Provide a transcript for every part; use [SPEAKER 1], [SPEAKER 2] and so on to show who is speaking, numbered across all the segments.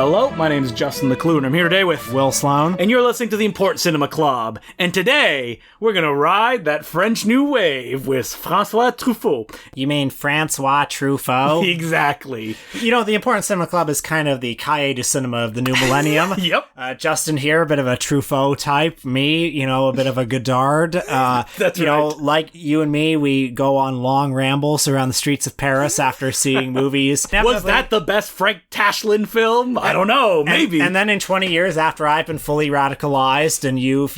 [SPEAKER 1] Hello, my name is Justin the Clue, and I'm here today with
[SPEAKER 2] Will Sloan.
[SPEAKER 1] And you're listening to the Important Cinema Club. And today, we're gonna ride that French New Wave with François Truffaut.
[SPEAKER 2] You mean François Truffaut?
[SPEAKER 1] Exactly.
[SPEAKER 2] You know, the Important Cinema Club is kind of the Cahiers du Cinema of the new millennium.
[SPEAKER 1] Yep.
[SPEAKER 2] Justin here, a bit of a Truffaut type. Me, a bit of a Godard.
[SPEAKER 1] That's right.
[SPEAKER 2] Like you and me, we go on long rambles around the streets of Paris after seeing movies.
[SPEAKER 1] Was that the best Frank Tashlin film? I don't know. Maybe.
[SPEAKER 2] And then in 20 years after I've been fully radicalized and you've,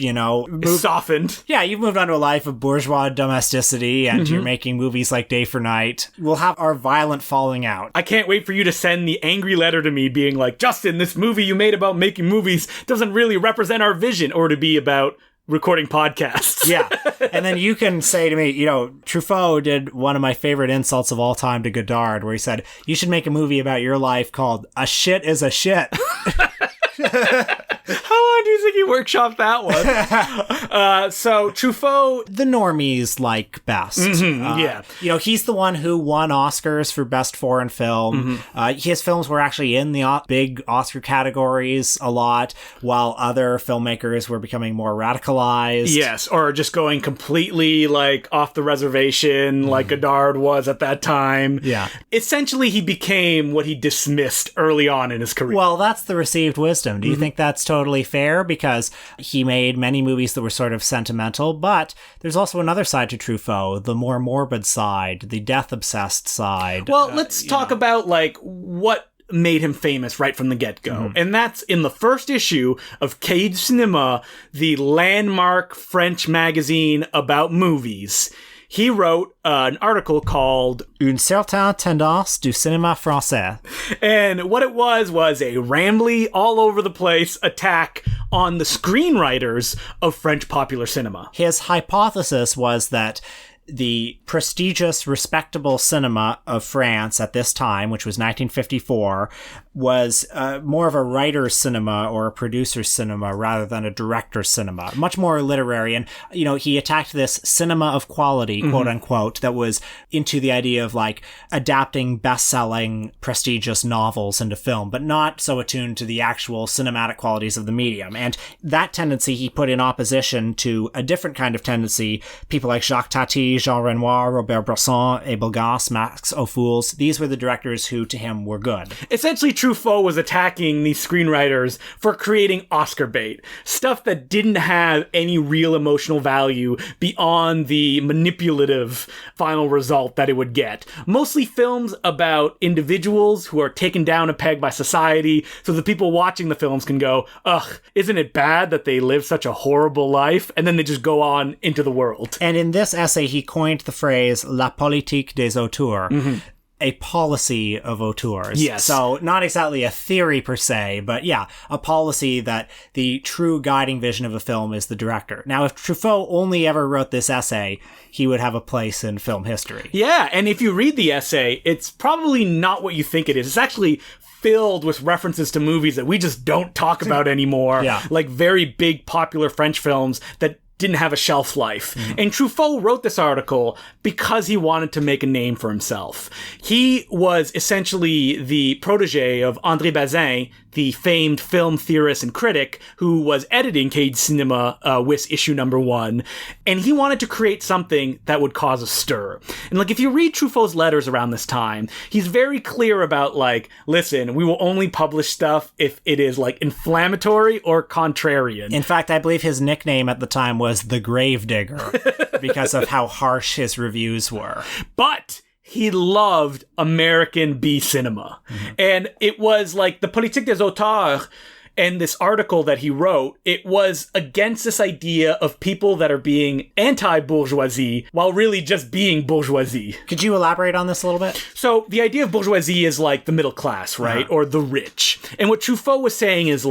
[SPEAKER 1] softened.
[SPEAKER 2] Yeah, you've moved on to a life of bourgeois domesticity and you're making movies like Day for Night. We'll have our violent falling out.
[SPEAKER 1] I can't wait for you to send the angry letter to me being like, Justin, this movie you made about making movies doesn't really represent our vision, or to be about recording podcasts.
[SPEAKER 2] Yeah. And then you can say to me, Truffaut did one of my favorite insults of all time to Godard, where he said, you should make a movie about your life called A Shit is a Shit.
[SPEAKER 1] How long do you think he workshopped that one? So Truffaut,
[SPEAKER 2] the normies like best.
[SPEAKER 1] Yeah.
[SPEAKER 2] He's the one who won Oscars for Best Foreign Film. His films were actually in the big Oscar categories a lot, while other filmmakers were becoming more radicalized.
[SPEAKER 1] Yes, or just going completely off the reservation like Godard was at that time.
[SPEAKER 2] Yeah.
[SPEAKER 1] Essentially, he became what he dismissed early on in his career.
[SPEAKER 2] Well, that's the received wisdom. Do you think that's totally fair? Because he made many movies that were sort of sentimental, but there's also another side to Truffaut, the more morbid side, the death-obsessed side.
[SPEAKER 1] Well, let's talk about, what made him famous right from the get-go. And that's in the first issue of Cahiers du Cinema, the landmark French magazine about movies. He wrote an article called
[SPEAKER 2] Une certaine tendance du cinéma français.
[SPEAKER 1] And what it was a rambly, all over the place attack on the screenwriters of French popular cinema.
[SPEAKER 2] His hypothesis was that the prestigious, respectable cinema of France at this time, which was 1954, was more of a writer's cinema or a producer's cinema rather than a director's cinema. Much more literary. And, he attacked this cinema of quality, quote unquote, that was into the idea of adapting best-selling, prestigious novels into film, but not so attuned to the actual cinematic qualities of the medium. And that tendency he put in opposition to a different kind of tendency. People like Jacques Tati, Jean Renoir, Robert Bresson, Abel Gance, Max Ophuls. These were the directors who, to him, were good.
[SPEAKER 1] Essentially, Truffaut was attacking these screenwriters for creating Oscar bait. Stuff that didn't have any real emotional value beyond the manipulative final result that it would get. Mostly films about individuals who are taken down a peg by society, so the people watching the films can go, ugh, isn't it bad that they live such a horrible life? And then they just go on into the world.
[SPEAKER 2] And in this essay, he coined the phrase la politique des auteurs, a policy of auteurs.
[SPEAKER 1] Yes.
[SPEAKER 2] So not exactly a theory per se, but yeah, a policy that the true guiding vision of a film is the director. Now, if Truffaut only ever wrote this essay, he would have a place in film history.
[SPEAKER 1] Yeah, and if you read the essay, it's probably not what you think it is. It's actually filled with references to movies that we just don't talk about anymore.
[SPEAKER 2] Yeah.
[SPEAKER 1] Like very big popular French films that didn't have a shelf life. And Truffaut wrote this article because he wanted to make a name for himself. He was essentially the protege of André Bazin, the famed film theorist and critic who was editing Cahiers du Cinema with issue number 1. And he wanted to create something that would cause a stir. And if you read Truffaut's letters around this time, he's very clear about listen, we will only publish stuff if it is inflammatory or contrarian.
[SPEAKER 2] In fact, I believe his nickname at the time was the Gravedigger because of how harsh his reviews were.
[SPEAKER 1] But he loved American B cinema. And it was the politique des auteurs and this article that he wrote, it was against this idea of people that are being anti-bourgeoisie while really just being bourgeoisie.
[SPEAKER 2] Could you elaborate on this a little bit?
[SPEAKER 1] So the idea of bourgeoisie is the middle class, right? Or the rich. And what Truffaut was saying is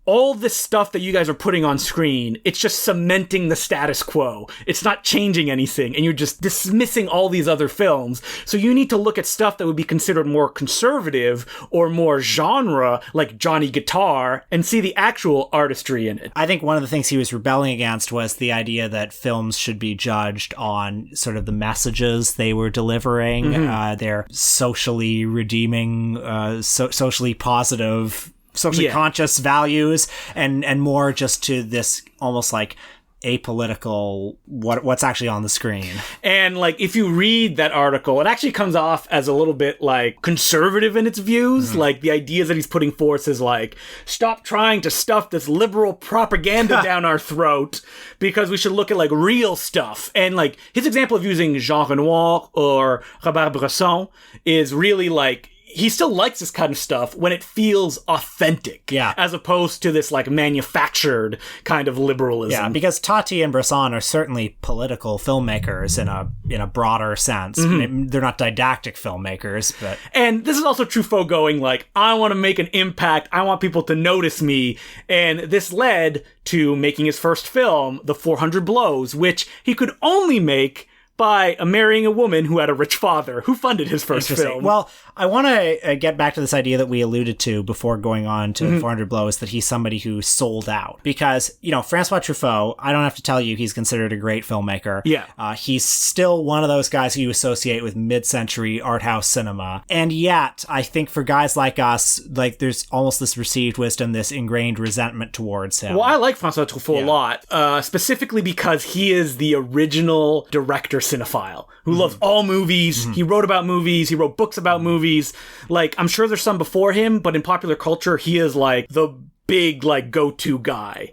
[SPEAKER 1] all this stuff that you guys are putting on screen, it's just cementing the status quo. It's not changing anything. And you're just dismissing all these other films. So you need to look at stuff that would be considered more conservative or more genre, like Johnny Guitar, and see the actual artistry in it.
[SPEAKER 2] I think one of the things he was rebelling against was the idea that films should be judged on sort of the messages they were delivering, their socially redeeming, socially positive socially conscious values and more just to this almost like apolitical what's actually on the screen.
[SPEAKER 1] And like if you read that article, it actually comes off as a little bit like conservative in its views. Like the ideas that he's putting forth is like, stop trying to stuff this liberal propaganda down our throat, because we should look at like real stuff. And like his example of using Jean Renoir or Robert Bresson is really like, he still likes this kind of stuff when it feels authentic, as opposed to this like manufactured kind of liberalism.
[SPEAKER 2] Yeah, because Tati and Bresson are certainly political filmmakers in a broader sense. They're not didactic filmmakers, but
[SPEAKER 1] and this is also Truffaut going like, I want to make an impact. I want people to notice me, and this led to making his first film, The 400 Blows, which he could only make by marrying a woman who had a rich father who funded his first film.
[SPEAKER 2] Well, I want to get back to this idea that we alluded to before going on to 400 Blows, that he's somebody who sold out. Because, François Truffaut, I don't have to tell you, he's considered a great filmmaker.
[SPEAKER 1] Yeah.
[SPEAKER 2] He's still one of those guys who you associate with mid-century art house cinema. And yet, I think for guys like us, like there's almost this received wisdom, this ingrained resentment towards him.
[SPEAKER 1] Well, I like François Truffaut a lot, specifically because he is the original director cinephile who loves all movies. He wrote about movies. He wrote books about movies. Like, I'm sure there's some before him, but in popular culture, he is like the big, like, go-to guy.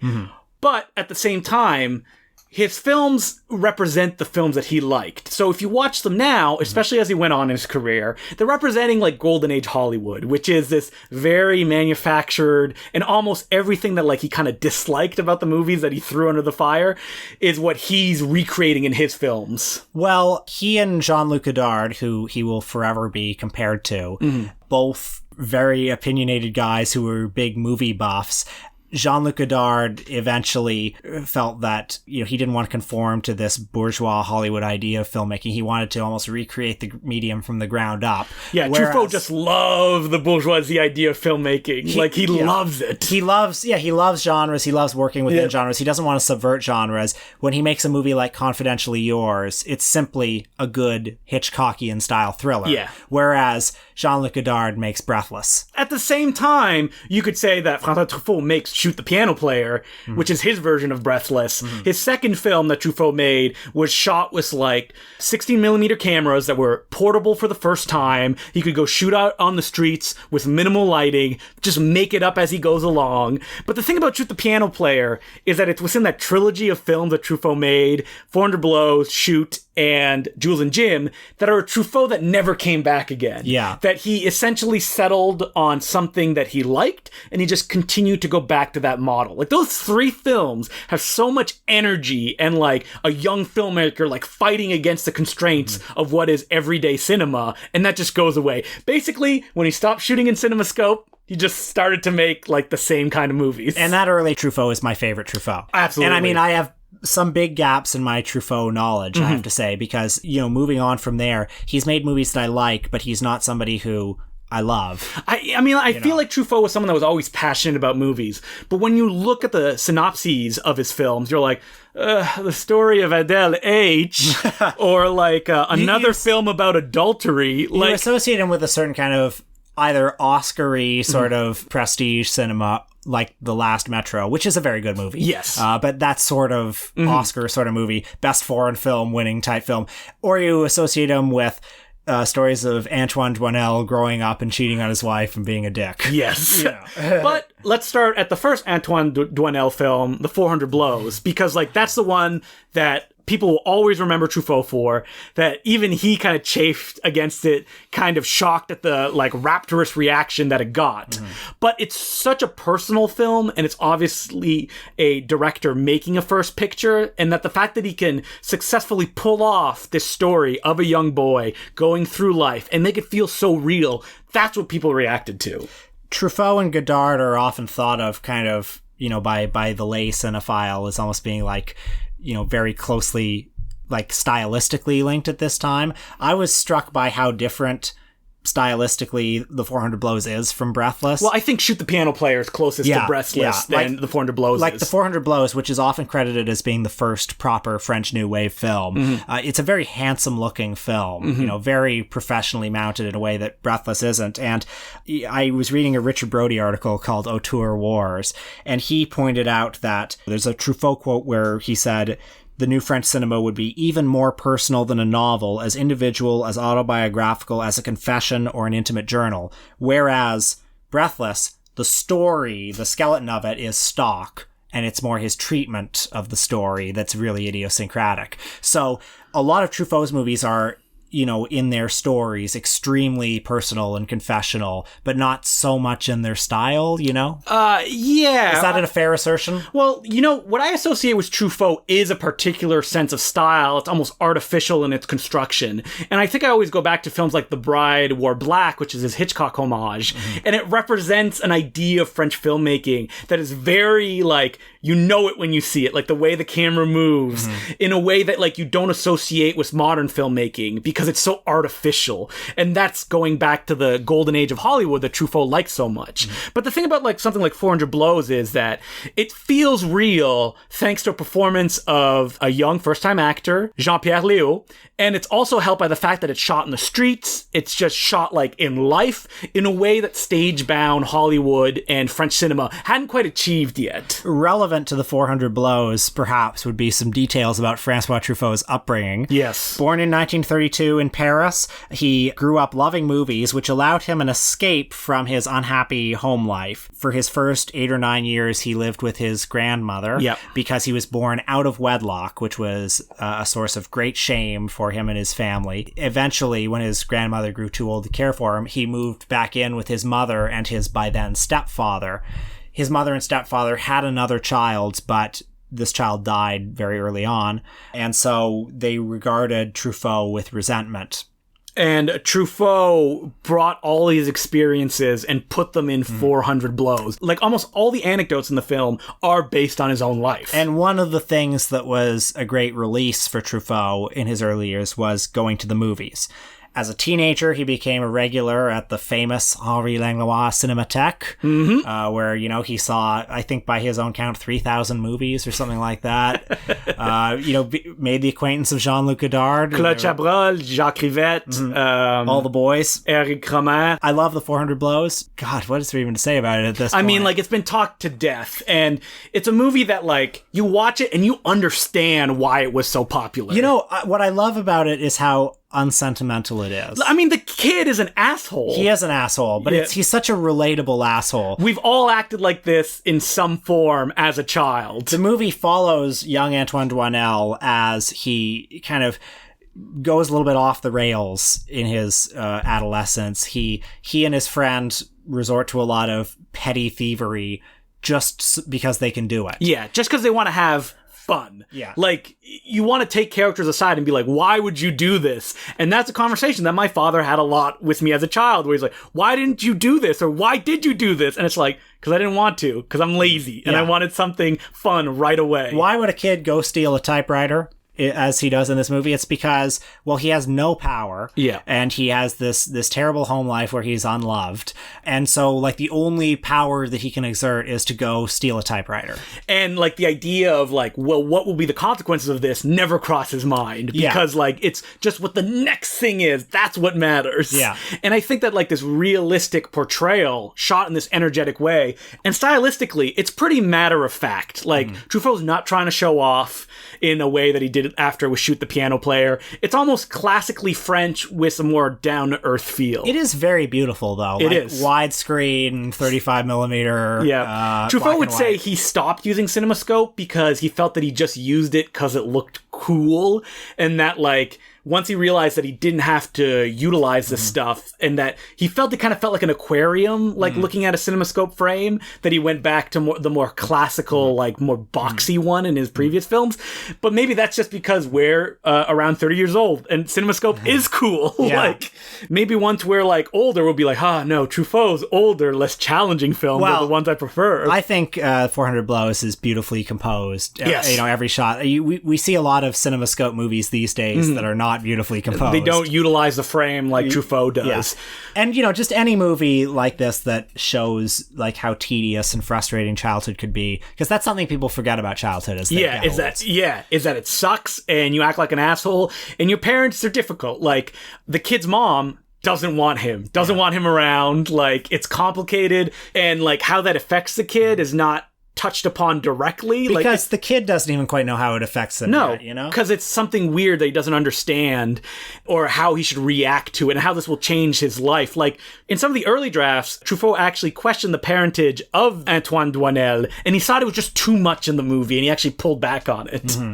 [SPEAKER 1] But at the same time, his films represent the films that he liked. So if you watch them now, especially as he went on in his career, they're representing like Golden Age Hollywood, which is this very manufactured, and almost everything that like he kind of disliked about the movies that he threw under the fire is what he's recreating in his films.
[SPEAKER 2] Well, he and Jean-Luc Godard, who he will forever be compared to, both very opinionated guys who were big movie buffs. Jean-Luc Godard eventually felt that, he didn't want to conform to this bourgeois Hollywood idea of filmmaking. He wanted to almost recreate the medium from the ground up.
[SPEAKER 1] Yeah, Truffaut just loved the bourgeoisie idea of filmmaking. He loves it.
[SPEAKER 2] He loves genres. He loves working within genres. He doesn't want to subvert genres. When he makes a movie like Confidentially Yours, it's simply a good Hitchcockian style thriller.
[SPEAKER 1] Yeah.
[SPEAKER 2] Whereas Jean-Luc Godard makes Breathless.
[SPEAKER 1] At the same time, you could say that François Truffaut makes Shoot the Piano Player, which is his version of Breathless. His second film that Truffaut made was shot with like 16mm cameras that were portable for the first time. He could go shoot out on the streets with minimal lighting, just make it up as he goes along. But the thing about Shoot the Piano Player is that it's within that trilogy of films that Truffaut made, 400 Blows, Shoot, and Jules and Jim, that are a Truffaut that never came back again.
[SPEAKER 2] Yeah.
[SPEAKER 1] That he essentially settled on something that he liked, and he just continued to go back to that model. Like, those three films have so much energy and, like, a young filmmaker, like, fighting against the constraints of what is everyday cinema, and that just goes away. Basically, when he stopped shooting in CinemaScope, he just started to make, like, the same kind of movies.
[SPEAKER 2] And that early Truffaut is my favorite Truffaut.
[SPEAKER 1] Absolutely.
[SPEAKER 2] And I mean, I have some big gaps in my Truffaut knowledge, I have to say, because, moving on from there, he's made movies that I like, but he's not somebody who I love.
[SPEAKER 1] I feel like Truffaut was someone that was always passionate about movies, but when you look at the synopses of his films, you're like, the story of Adele H, or like another film about adultery.
[SPEAKER 2] You associate him with a certain kind of either Oscar-y sort of prestige cinema, like The Last Metro, which is a very good movie.
[SPEAKER 1] Yes.
[SPEAKER 2] But that sort of Oscar sort of movie, best foreign film winning type film. Or you associate him with stories of Antoine Doinel growing up and cheating on his wife and being a dick.
[SPEAKER 1] Yes. But let's start at the first Antoine Doinel film, The 400 Blows, because like that's the one that people will always remember Truffaut for, that even he kind of chafed against it, kind of shocked at the like rapturous reaction that it got. But it's such a personal film, and it's obviously a director making a first picture, and that the fact that he can successfully pull off this story of a young boy going through life and make it feel so real, that's what people reacted to.
[SPEAKER 2] Truffaut and Godard are often thought of kind of, by the lay cinephile as almost being like, very closely, like, stylistically linked at this time. I was struck by how different stylistically The 400 Blows is from Breathless.
[SPEAKER 1] Well, I think Shoot the Piano Player is closest to Breathless than The 400 Blows
[SPEAKER 2] like
[SPEAKER 1] is.
[SPEAKER 2] The 400 Blows, which is often credited as being the first proper French New Wave film. It's a very handsome-looking film, very professionally mounted in a way that Breathless isn't. And I was reading a Richard Brody article called Auteur Wars, and he pointed out that there's a Truffaut quote where he said, "The new French cinema would be even more personal than a novel, as individual, as autobiographical as a confession or an intimate journal. Whereas Breathless, the story, the skeleton of it is stock, and it's more his treatment of the story that's really idiosyncratic." So a lot of Truffaut's movies are, in their stories, extremely personal and confessional, but not so much in their style,
[SPEAKER 1] Yeah.
[SPEAKER 2] Is that a fair assertion?
[SPEAKER 1] Well, what I associate with Truffaut is a particular sense of style. It's almost artificial in its construction. And I think I always go back to films like The Bride Wore Black, which is his Hitchcock homage. And it represents an idea of French filmmaking that is very, it when you see it, like the way the camera moves in a way that, you don't associate with modern filmmaking because it's so artificial. And that's going back to the golden age of Hollywood that Truffaut likes so much. But the thing about something like 400 Blows is that it feels real thanks to a performance of a young first-time actor, Jean-Pierre Léaud, and it's also helped by the fact that it's shot in the streets. It's just shot in life in a way that stage-bound Hollywood and French cinema hadn't quite achieved yet.
[SPEAKER 2] Relevant to the 400 Blows, perhaps, would be some details about François Truffaut's upbringing.
[SPEAKER 1] Yes.
[SPEAKER 2] Born in 1932 in Paris, he grew up loving movies, which allowed him an escape from his unhappy home life. For his first 8 or 9 years, he lived with his grandmother because he was born out of wedlock, which was a source of great shame for him and his family. Eventually, when his grandmother grew too old to care for him, he moved back in with his mother and his, by then, stepfather. His mother and stepfather had another child, but this child died very early on, and so they regarded Truffaut with resentment.
[SPEAKER 1] And Truffaut brought all these experiences and put them in 400 Blows. Almost all the anecdotes in the film are based on his own life.
[SPEAKER 2] And one of the things that was a great release for Truffaut in his early years was going to the movies. As a teenager, he became a regular at the famous Henri Langlois Cinematheque, where, he saw, I think by his own count, 3,000 movies or something like that. Made the acquaintance of Jean-Luc Godard.
[SPEAKER 1] Claude Chabrol, Jacques Rivette.
[SPEAKER 2] All the boys.
[SPEAKER 1] Eric Romer.
[SPEAKER 2] I love The 400 Blows. God, what is there even to say about it at this point?
[SPEAKER 1] I mean, it's been talked to death. And it's a movie that, you watch it and you understand why it was so popular.
[SPEAKER 2] What I love about it is how unsentimental it is.
[SPEAKER 1] I mean, the kid is an asshole.
[SPEAKER 2] He is an asshole, but he's such a relatable asshole.
[SPEAKER 1] We've all acted like this in some form as a child.
[SPEAKER 2] The movie follows young Antoine Doinel as he kind of goes a little bit off the rails in his adolescence. He and his friend resort to a lot of petty thievery just because they can do it.
[SPEAKER 1] Yeah, just because they want to have fun.
[SPEAKER 2] Yeah.
[SPEAKER 1] You want to take characters aside and be like, why would you do this? And that's a conversation that my father had a lot with me as a child, where he's like, why didn't you do this? Or why did you do this? And it's like, because I didn't want to, because I'm lazy and I wanted something fun right away.
[SPEAKER 2] Why would a kid go steal a typewriter? As he does in this movie? It's because, he has no power.
[SPEAKER 1] Yeah.
[SPEAKER 2] And he has this terrible home life where he's unloved. And so, the only power that he can exert is to go steal a typewriter.
[SPEAKER 1] And, the idea of, what will be the consequences of this never crosses his mind. Because, it's just what the next thing is. That's what matters.
[SPEAKER 2] Yeah.
[SPEAKER 1] And I think that, this realistic portrayal, shot in this energetic way, and stylistically, it's pretty matter of fact. Truffaut's not trying to show off in a way that he did after with Shoot the Piano Player. It's almost classically French with a more down-to-earth feel.
[SPEAKER 2] It is very beautiful, though.
[SPEAKER 1] It is.
[SPEAKER 2] Widescreen, 35 millimeter.
[SPEAKER 1] Yeah. Truffaut would say he stopped using CinemaScope because he felt that he just used it because it looked cool, and that, once he realized that he didn't have to utilize this stuff, and that he felt it kind of felt like an aquarium, looking at a CinemaScope frame, that he went back to the more classical, more boxy one in his previous films. But maybe that's just because we're around 30 years old, and CinemaScope is cool.
[SPEAKER 2] Yeah.
[SPEAKER 1] Maybe once we're we'll be no, Truffaut's older, less challenging films are the ones I prefer.
[SPEAKER 2] I think 400 Blows is beautifully composed.
[SPEAKER 1] Yes.
[SPEAKER 2] Every shot. We see a lot lot of CinemaScope movies these days that are not beautifully composed.
[SPEAKER 1] They don't utilize the frame like Truffaut does.
[SPEAKER 2] Yeah. And, just any movie like this that shows like how tedious and frustrating childhood could be, because that's something people forget about childhood as they get old.
[SPEAKER 1] Is that it sucks and you act like an asshole and your parents are difficult. Like the kid's mom doesn't want him around. Like it's complicated, and like how that affects the kid is not touched upon directly,
[SPEAKER 2] because the kid doesn't even quite know how it affects him.
[SPEAKER 1] No,
[SPEAKER 2] yet,
[SPEAKER 1] because it's something weird that he doesn't understand, or how he should react to it, and how this will change his life. Like in some of the early drafts, Truffaut actually questioned the parentage of Antoine Doinel, and he thought it was just too much in the movie, and he actually pulled back on it.
[SPEAKER 2] Mm-hmm.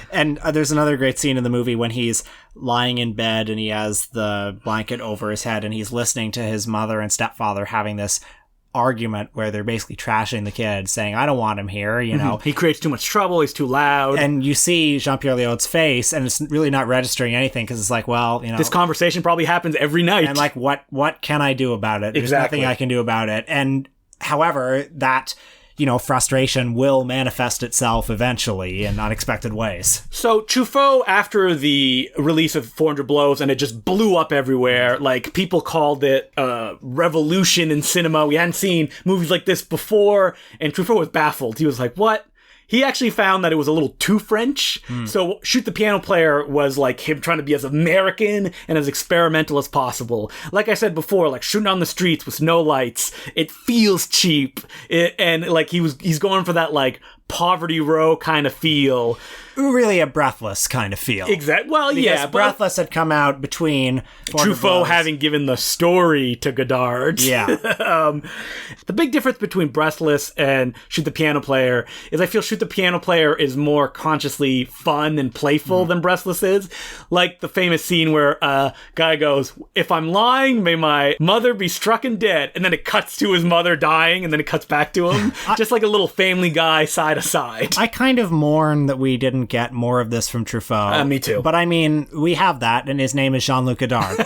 [SPEAKER 2] And there's another great scene in the movie when he's lying in bed and he has the blanket over his head and he's listening to his mother and stepfather having this argument where they're basically trashing the kid, saying, I don't want him here,
[SPEAKER 1] He creates too much trouble, he's too loud.
[SPEAKER 2] And you see Jean-Pierre Léaud's face, and it's really not registering anything, because it's like, well,
[SPEAKER 1] this conversation probably happens every night.
[SPEAKER 2] And like, what can I do about it? There's
[SPEAKER 1] Exactly.
[SPEAKER 2] nothing I can do about it. And however, that frustration will manifest itself eventually in unexpected ways.
[SPEAKER 1] So Truffaut, after the release of 400 Blows, and it just blew up everywhere, like people called it a revolution in cinema. We hadn't seen movies like this before, and Truffaut was baffled. He was like, what? He actually found that it was a little too French. So Shoot the Piano Player was like him trying to be as American and as experimental as possible. Like I said before, like shooting on the streets with no lights. It feels cheap. And like he's going for that like Poverty Row kind of feel.
[SPEAKER 2] Really a Breathless kind of feel.
[SPEAKER 1] Exactly. Well,
[SPEAKER 2] because
[SPEAKER 1] yeah.
[SPEAKER 2] Breathless had come out between
[SPEAKER 1] Truffaut having given the story to Godard.
[SPEAKER 2] Yeah.
[SPEAKER 1] The big difference between Breathless and Shoot the Piano Player is I feel Shoot the Piano Player is more consciously fun and playful than Breathless is. Like the famous scene where a guy goes, if I'm lying, may my mother be struck and dead. And then it cuts to his mother dying, and then it cuts back to him. Just like a little Family Guy side to side.
[SPEAKER 2] I kind of mourn that we didn't get more of this from Truffaut.
[SPEAKER 1] Me too.
[SPEAKER 2] But I mean, we have that, and his name is Jean-Luc Godard.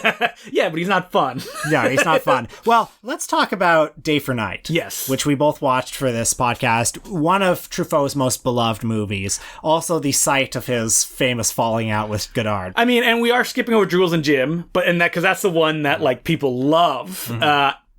[SPEAKER 1] Yeah, but he's not fun.
[SPEAKER 2] No, he's not fun. Well, let's talk about Day for Night.
[SPEAKER 1] Yes.
[SPEAKER 2] Which we both watched for this podcast. One of Truffaut's most beloved movies. Also the site of his famous falling out with Godard.
[SPEAKER 1] I mean, and we are skipping over Jules and Jim, because that's the one that like people love.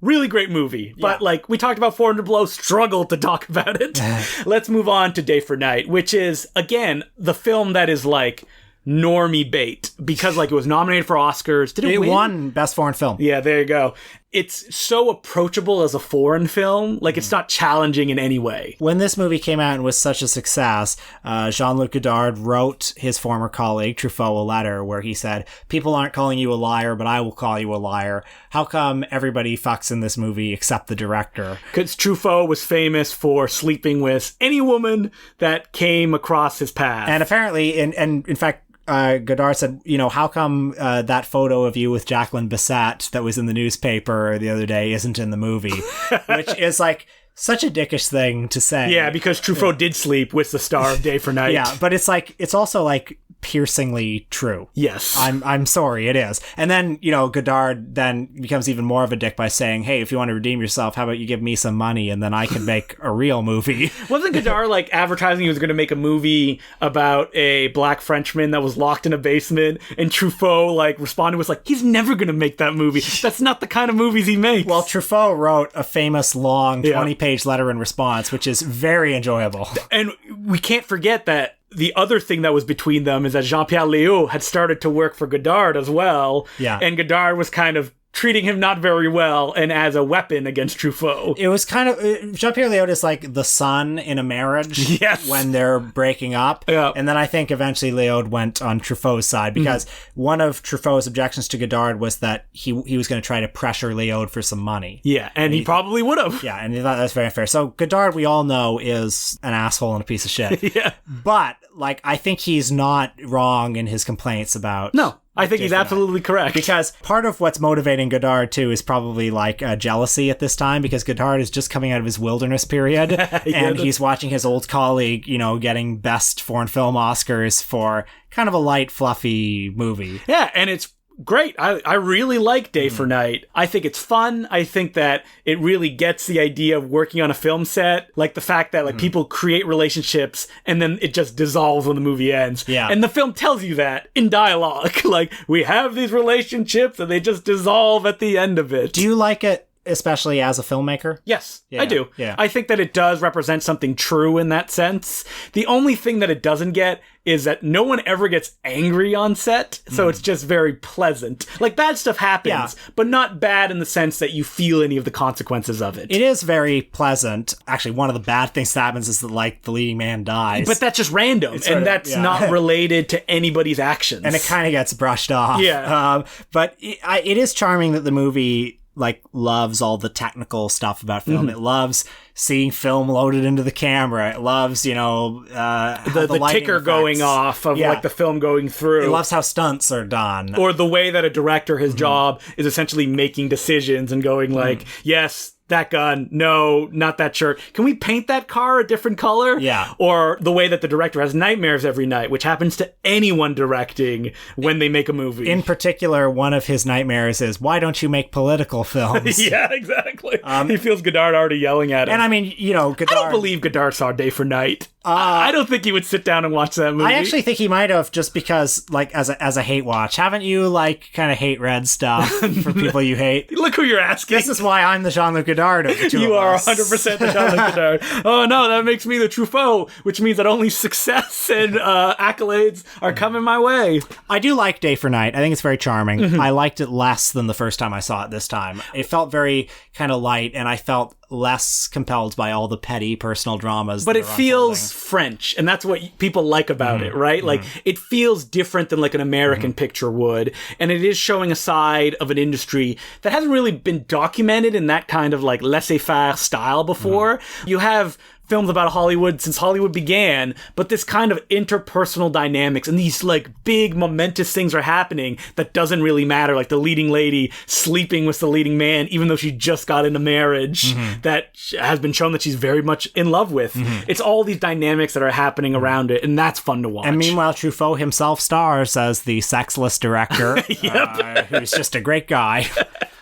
[SPEAKER 1] Really great movie. But like we talked about 400 Blow, struggled to talk about it. Let's move on to Day for Night, which is, again, the film that is like normie bait, because like it was nominated for Oscars. Did it win?
[SPEAKER 2] It won Best Foreign Film.
[SPEAKER 1] Yeah, there you go. It's so approachable as a foreign film. Like, it's not challenging in any way.
[SPEAKER 2] When this movie came out and was such a success, Jean-Luc Godard wrote his former colleague Truffaut a letter where he said, people aren't calling you a liar, but I will call you a liar. How come everybody fucks in this movie except the director?
[SPEAKER 1] Because Truffaut was famous for sleeping with any woman that came across his path.
[SPEAKER 2] And apparently, and in fact, Godard said, how come that photo of you with Jacqueline Bisset that was in the newspaper the other day isn't in the movie? Which is like such a dickish thing to say.
[SPEAKER 1] Yeah, because Truffaut did sleep with the star of Day for Night.
[SPEAKER 2] Yeah, but it's also like piercingly true.
[SPEAKER 1] Yes.
[SPEAKER 2] I'm sorry, it is. And then, Godard then becomes even more of a dick by saying, hey, if you want to redeem yourself, how about you give me some money and then I can make a real movie?
[SPEAKER 1] Wasn't Godard like advertising he was going to make a movie about a black Frenchman that was locked in a basement, and Truffaut like responded with like, he's never going to make that movie. That's not the kind of movies he makes.
[SPEAKER 2] Well, Truffaut wrote a famous long 20-page letter in response, which is very enjoyable.
[SPEAKER 1] And we can't forget that the other thing that was between them is that Jean-Pierre Léaud had started to work for Godard as well.
[SPEAKER 2] Yeah.
[SPEAKER 1] And Godard was kind of treating him not very well and as a weapon against Truffaut.
[SPEAKER 2] It was kind of... Jean-Pierre Léaud is like the son in a marriage when they're breaking up.
[SPEAKER 1] Yeah.
[SPEAKER 2] And then I think eventually Léaud went on Truffaut's side because one of Truffaut's objections to Godard was that he was going to try to pressure Léaud for some money.
[SPEAKER 1] Yeah, and he probably would have.
[SPEAKER 2] Yeah, and he thought that was very unfair. So Godard, we all know, is an asshole and a piece of shit.
[SPEAKER 1] Yeah.
[SPEAKER 2] But, like, I think he's not wrong in his complaints about...
[SPEAKER 1] No. I think he's absolutely correct.
[SPEAKER 2] Because part of what's motivating Godard, too, is probably, like, jealousy at this time, because Godard is just coming out of his wilderness period, and he's watching his old colleague, getting best foreign film Oscars for kind of a light, fluffy movie.
[SPEAKER 1] Yeah, and it's great. I really like Day for Night. I think it's fun. I think that it really gets the idea of working on a film set. Like the fact that like people create relationships and then it just dissolves when the movie ends.
[SPEAKER 2] Yeah.
[SPEAKER 1] And the film tells you that in dialogue. Like, we have these relationships and they just dissolve at the end of it.
[SPEAKER 2] Do you like it, especially as a filmmaker?
[SPEAKER 1] Yes,
[SPEAKER 2] Yeah,
[SPEAKER 1] I do.
[SPEAKER 2] yeah.
[SPEAKER 1] I think that it does represent something true in that sense. The only thing that it doesn't get is that no one ever gets angry on set, so it's just very pleasant. Like, bad stuff happens, but not bad in the sense that you feel any of the consequences of it.
[SPEAKER 2] It is very pleasant. Actually, one of the bad things that happens is that, like, the leading man dies.
[SPEAKER 1] But that's just random, and that's not related to anybody's actions.
[SPEAKER 2] And it kind of gets brushed off.
[SPEAKER 1] Yeah.
[SPEAKER 2] But it is charming that the movie, like, loves all the technical stuff about film. It loves seeing film loaded into the camera. It loves, you know,
[SPEAKER 1] the ticker
[SPEAKER 2] effects
[SPEAKER 1] going off of like the film going through.
[SPEAKER 2] It loves how stunts are done.
[SPEAKER 1] Or the way that a director, his job is essentially making decisions and going like, yes, that gun, no, not that shirt. Can we paint that car a different color?
[SPEAKER 2] Yeah.
[SPEAKER 1] Or the way that the director has nightmares every night, which happens to anyone directing when they make a movie.
[SPEAKER 2] In particular, one of his nightmares is, why don't you make political films?
[SPEAKER 1] Yeah, exactly. He feels Godard already yelling at him.
[SPEAKER 2] And I mean, you know, Godard...
[SPEAKER 1] I don't believe Godard saw Day for Night. I don't think he would sit down and watch that movie.
[SPEAKER 2] I actually think he might have, just because, like, as a hate watch. Haven't you, like, kind of hate read stuff for people you hate?
[SPEAKER 1] Look who you're asking.
[SPEAKER 2] This is why I'm the Jean-Luc Godard of the two
[SPEAKER 1] You
[SPEAKER 2] of
[SPEAKER 1] are
[SPEAKER 2] us.
[SPEAKER 1] 100% the Jean-Luc Godard. Oh no, that makes me the Truffaut, which means that only success and accolades are coming my way.
[SPEAKER 2] I do like Day for Night. I think it's very charming. I liked it less than the first time I saw it this time. It felt very kind of light, and I felt less compelled by all the petty personal dramas.
[SPEAKER 1] But it feels French, and that's what people like about it, right? Like, it feels different than like an American picture would, and it is showing a side of an industry that hasn't really been documented in that kind of like laissez-faire style before. You have films about Hollywood since Hollywood began, but this kind of interpersonal dynamics and these like big momentous things are happening that doesn't really matter, like the leading lady sleeping with the leading man even though she just got into marriage that has been shown that she's very much in love with. It's all these dynamics that are happening around it, and that's fun to watch.
[SPEAKER 2] And meanwhile, Truffaut himself stars as the sexless director, who's just a great guy.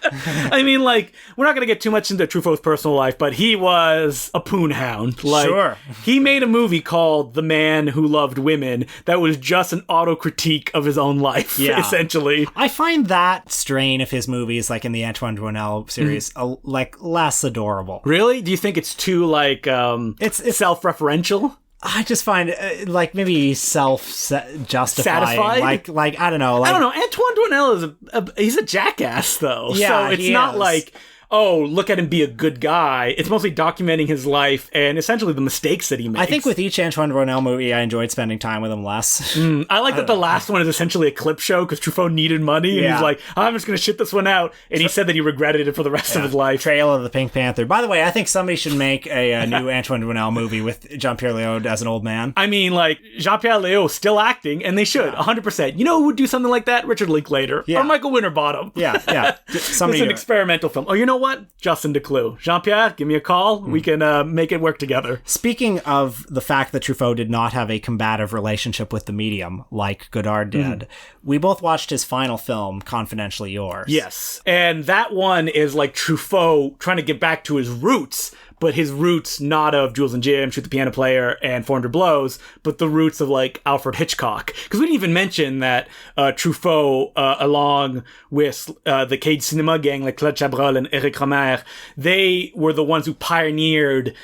[SPEAKER 1] I mean, like, we're not going to get too much into Truffaut's personal life, but he was a poon hound. Like,
[SPEAKER 2] Sure.
[SPEAKER 1] He made a movie called The Man Who Loved Women that was just an auto-critique of his own life, essentially.
[SPEAKER 2] I find that strain of his movies, like in the Antoine Doinel series, like less adorable.
[SPEAKER 1] Really? Do you think it's too, like,
[SPEAKER 2] It's
[SPEAKER 1] self-referential?
[SPEAKER 2] I just find like maybe self-justifying.
[SPEAKER 1] Satisfied?
[SPEAKER 2] Like I don't know. Like,
[SPEAKER 1] I don't know. Antoine Doinel is he's a jackass, though.
[SPEAKER 2] Yeah,
[SPEAKER 1] so it's
[SPEAKER 2] he
[SPEAKER 1] not
[SPEAKER 2] is.
[SPEAKER 1] like, oh, look at him be a good guy. It's mostly documenting his life and essentially the mistakes that he makes.
[SPEAKER 2] I think with each Antoine Doinel movie, I enjoyed spending time with him less.
[SPEAKER 1] I like that the last one is essentially a clip show because Truffaut needed money and he's like, I'm just going to shit this one out. And he said that he regretted it for the rest of his life.
[SPEAKER 2] Trail of the Pink Panther. By the way, I think somebody should make a new Antoine Doinel movie with Jean-Pierre Léaud as an old man.
[SPEAKER 1] I mean, like, Jean-Pierre Léaud still acting, and they should, 100%. You know who would do something like that? Richard Linklater.
[SPEAKER 2] Yeah.
[SPEAKER 1] Or Michael Winterbottom.
[SPEAKER 2] Yeah.
[SPEAKER 1] It's
[SPEAKER 2] Somebody
[SPEAKER 1] an
[SPEAKER 2] do it.
[SPEAKER 1] experimental film. Oh, you know what? Justin Decloux. Jean-Pierre, give me a call. We can make it work together.
[SPEAKER 2] Speaking of the fact that Truffaut did not have a combative relationship with the medium, like Godard did, we both watched his final film, Confidentially Yours.
[SPEAKER 1] Yes. And that one is like Truffaut trying to get back to his roots, but his roots not of Jules and Jim, Shoot the Piano Player, and 400 Blows, but the roots of like Alfred Hitchcock. Because we didn't even mention that Truffaut, along with the Cage Cinema gang like Claude Chabrol and Eric Romer, they were the ones who pioneered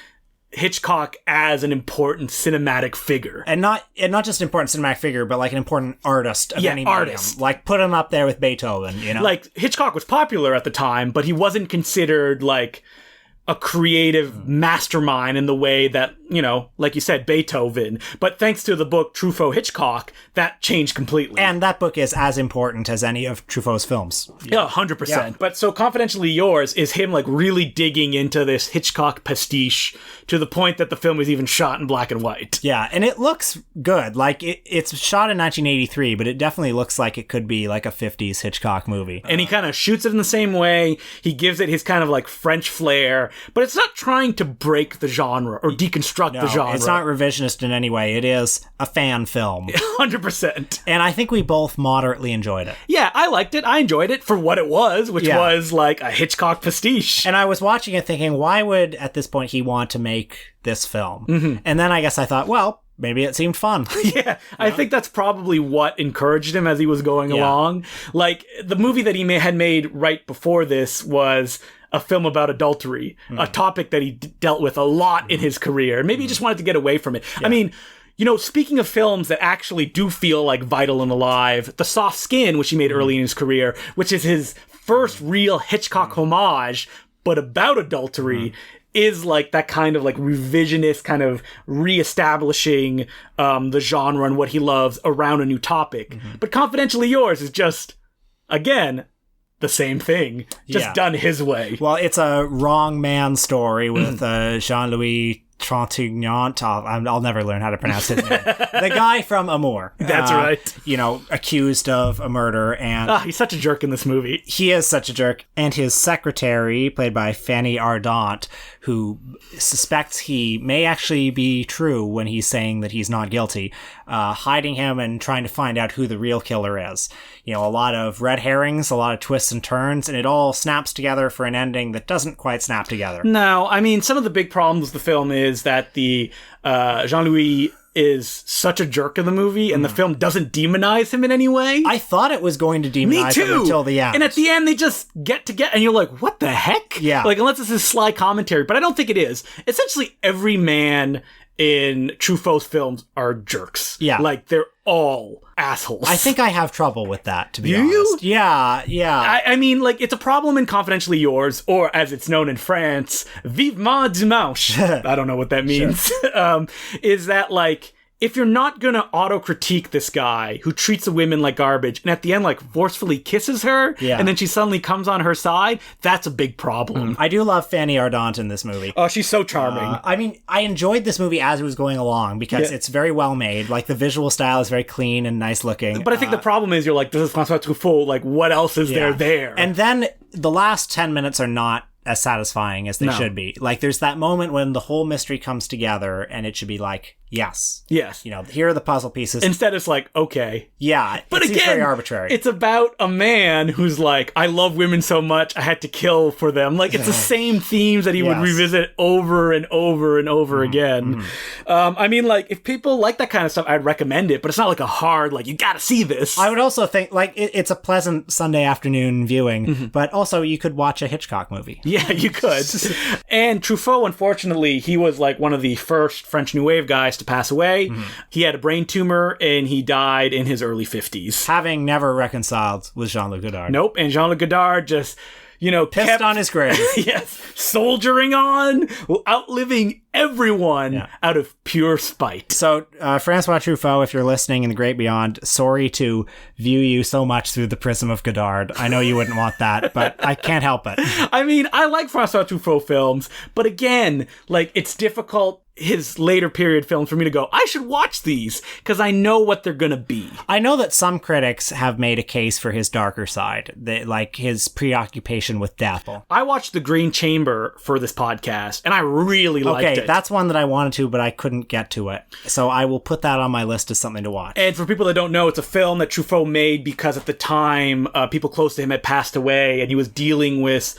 [SPEAKER 1] Hitchcock as an important cinematic figure.
[SPEAKER 2] And not just an important cinematic figure, but like an important artist of any
[SPEAKER 1] artist.
[SPEAKER 2] medium. Like put him up there with Beethoven, you know?
[SPEAKER 1] Like, Hitchcock was popular at the time, but he wasn't considered like a creative mastermind in the way that, you know, like you said, Beethoven. But thanks to the book Truffaut Hitchcock, that changed completely.
[SPEAKER 2] And that book is as important as any of Truffaut's films.
[SPEAKER 1] Yeah, 100%.
[SPEAKER 2] Yeah.
[SPEAKER 1] But so Confidentially Yours is him like really digging into this Hitchcock pastiche to the point that the film is even shot in black and white.
[SPEAKER 2] Yeah, and it looks good. Like, it's shot in 1983, but it definitely looks like it could be like a 50s Hitchcock movie.
[SPEAKER 1] And he kind of shoots it in the same way. He gives it his kind of like French flair. but it's not trying to break the genre or deconstruct the genre.
[SPEAKER 2] It's not revisionist in any way. It is a fan film.
[SPEAKER 1] 100%.
[SPEAKER 2] And I think we both moderately enjoyed it.
[SPEAKER 1] Yeah, I liked it. I enjoyed it for what it was, which was like a Hitchcock pastiche.
[SPEAKER 2] And I was watching it thinking, why would, at this point, he want to make this film? Mm-hmm. And then I guess I thought, well, maybe it seemed fun.
[SPEAKER 1] Yeah, I think that's probably what encouraged him as he was going along. Like, the movie that he had made right before this was a film about adultery, a topic that he dealt with a lot in his career. Maybe he just wanted to get away from it. Yeah. I mean, you know, speaking of films that actually do feel like vital and alive, The Soft Skin, which he made early in his career, which is his first real Hitchcock homage, but about adultery, is like that kind of like revisionist kind of reestablishing the genre and what he loves around a new topic. But Confidentially Yours is just, again, the same thing, just done his way.
[SPEAKER 2] Well, it's a wrong man story with Jean-Louis Trintignant. I'll never learn how to pronounce his name. The guy from Amour.
[SPEAKER 1] That's right.
[SPEAKER 2] You know, accused of a murder. And
[SPEAKER 1] he's such a jerk in this movie.
[SPEAKER 2] He is such a jerk. And his secretary, played by Fanny Ardant, who suspects he may actually be true when he's saying that he's not guilty, hiding him and trying to find out who the real killer is. You know, a lot of red herrings, a lot of twists and turns, and it all snaps together for an ending that doesn't quite snap together.
[SPEAKER 1] No, I mean, some of the big problems with the film is that the Jean-Louis is such a jerk in the movie, and the film doesn't demonize him in any way.
[SPEAKER 2] I thought it was going to demonize him until the end.
[SPEAKER 1] And at the end, they just get together, and you're like, what the heck?
[SPEAKER 2] Yeah.
[SPEAKER 1] Like, unless it's a sly commentary, but I don't think it is. Essentially, every man in Truffaut's films are jerks.
[SPEAKER 2] Yeah.
[SPEAKER 1] Like, they're all assholes.
[SPEAKER 2] I think I have trouble with that, to be honest.
[SPEAKER 1] You?
[SPEAKER 2] Yeah.
[SPEAKER 1] I mean, like, it's a problem in Confidentially Yours, or as it's known in France, Vivement Dimanche. I don't know what that means. Sure. Is that, like, if you're not gonna auto-critique this guy who treats the women like garbage and at the end, like, forcefully kisses her, and then she suddenly comes on her side, that's a big problem.
[SPEAKER 2] I do love Fanny Ardant in this movie.
[SPEAKER 1] Oh, she's so charming.
[SPEAKER 2] I mean, I enjoyed this movie as it was going along because it's very well made. Like, the visual style is very clean and nice looking.
[SPEAKER 1] But I think the problem is you're like, this is François Truffaut, like, what else is there?
[SPEAKER 2] And then the last 10 minutes are not as satisfying as they should be. Like, there's that moment when the whole mystery comes together and it should be like, yes. You know, here are the puzzle pieces.
[SPEAKER 1] Instead, it's like, okay.
[SPEAKER 2] Yeah,
[SPEAKER 1] but
[SPEAKER 2] it
[SPEAKER 1] again,
[SPEAKER 2] seems very arbitrary.
[SPEAKER 1] It's about a man who's like, I love women so much, I had to kill for them. Like, it's the same themes that he would revisit over and over and over again. I mean, like, if people like that kind of stuff, I'd recommend it, but it's not like a hard, like, you gotta see this.
[SPEAKER 2] I would also think, like, it's a pleasant Sunday afternoon viewing, but also you could watch a Hitchcock movie.
[SPEAKER 1] Yeah, you could. And Truffaut, unfortunately, he was like one of the first French New Wave guys to pass away. He had a brain tumor and he died in his early 50s.
[SPEAKER 2] Having never reconciled with Jean-Luc Godard.
[SPEAKER 1] Nope, and Jean-Luc Godard just, you know,
[SPEAKER 2] pissed on his grave.
[SPEAKER 1] Yes, soldiering on, outliving everyone out of pure spite.
[SPEAKER 2] So, François Truffaut, if you're listening in the great beyond, sorry to view you so much through the prism of Godard. I know you wouldn't want that, but I can't help it.
[SPEAKER 1] I mean, I like François Truffaut films, but again, like, it's difficult, his later period films, for me to go, I should watch these, because I know what they're gonna be.
[SPEAKER 2] I know that some critics have made a case for his darker side, like his preoccupation with death.
[SPEAKER 1] I watched The Green Chamber for this podcast, and I really liked it.
[SPEAKER 2] Okay, that's one that I wanted to, but I couldn't get to it. So I will put that on my list as something to watch.
[SPEAKER 1] And for people that don't know, it's a film that Truffaut made because at the time, people close to him had passed away, and he was dealing with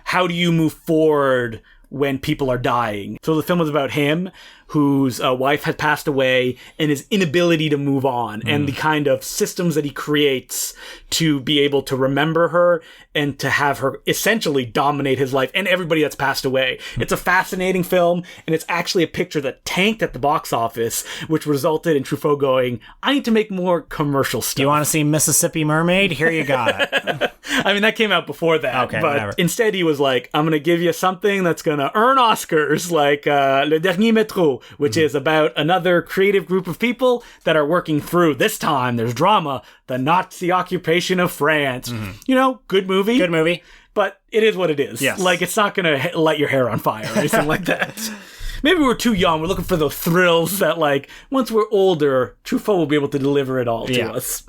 [SPEAKER 1] how do you move forward when people are dying. So the film was about him, whose wife had passed away, and his inability to move on, and the kind of systems that he creates to be able to remember her and to have her essentially dominate his life and everybody that's passed away. It's a fascinating film, and it's actually a picture that tanked at the box office, which resulted in Truffaut going, I need to make more commercial stuff.
[SPEAKER 2] Do you want to see Mississippi Mermaid? Here you got it.
[SPEAKER 1] I mean, that came out before that,
[SPEAKER 2] okay,
[SPEAKER 1] but
[SPEAKER 2] whatever.
[SPEAKER 1] Instead he was like, I'm going to give you something that's going to earn Oscars, like Le Dernier Métro, which is about another creative group of people that are working through, this time, there's drama, the Nazi occupation of France. You know, good movie.
[SPEAKER 2] Good movie.
[SPEAKER 1] But it is what it is.
[SPEAKER 2] Yes.
[SPEAKER 1] Like, it's not going to light your hair on fire or anything like that. Maybe we're too young. We're looking for those thrills that, like, once we're older, Truffaut will be able to deliver it all to us.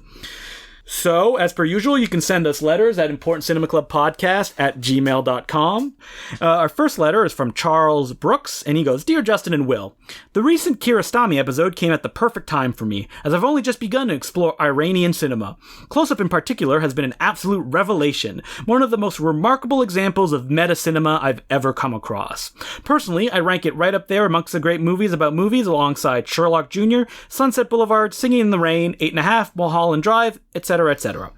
[SPEAKER 1] So, as per usual, you can send us letters at importantcinemaclubpodcast@gmail.com. Our first letter is from Charles Brooks, and he goes, Dear Justin and Will, the recent Kiarostami episode came at the perfect time for me, as I've only just begun to explore Iranian cinema. Close-Up in particular has been an absolute revelation, one of the most remarkable examples of meta-cinema I've ever come across. Personally, I rank it right up there amongst the great movies about movies alongside Sherlock Jr., Sunset Boulevard, Singing in the Rain, 8.5, Mulholland Drive, etc., etc.